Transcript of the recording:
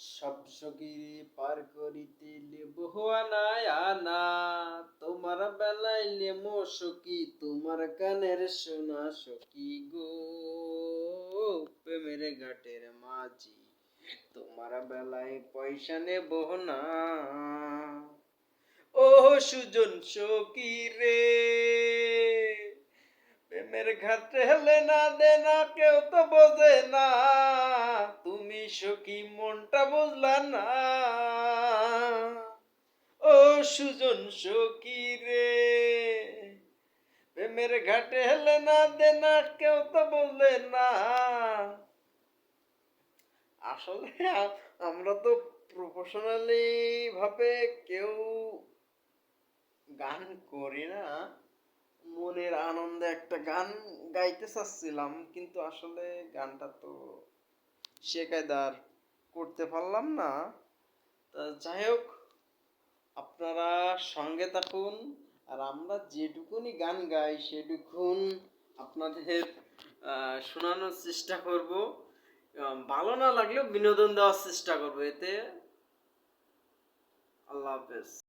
সব সখী পার করিতে লেবো আনা আনা, তোমার বেলায় লেমো সখী, তোমার কানের সোনা সখী গো। প্রেমের ঘাটের মাঝি, তোমার বেলায় পয়সা নেব না। ও সুজন সখী রে, প্রেমের ঘাটে হেলে না দে না, কেউ তো বোঝে না, তুমি সখী মনটা বুঝলা না। ও সুজন সখী রে, প্রেমের ঘাটে হেলে না দে না, কেউ তো বোঝে না। আসলে আমরা তো প্রফেশনালি ভাবে কেউ গান করি না, মনের আনন্দে একটা গান গাইতে চাচ্ছিলাম, কিন্তু আসলে গানটা তো সে কায়দার করতে পারলাম না। তা যাই হোক, আপনারা সঙ্গে থাকুন, আর আমরা যেটুকুনি গান গাই সেটুকুন আপনাদের শোনানোর চেষ্টা করব। ভালো না লাগলেও বিনোদন দেওয়ার চেষ্টা করব এতে। আল্লাহ হাফেজ।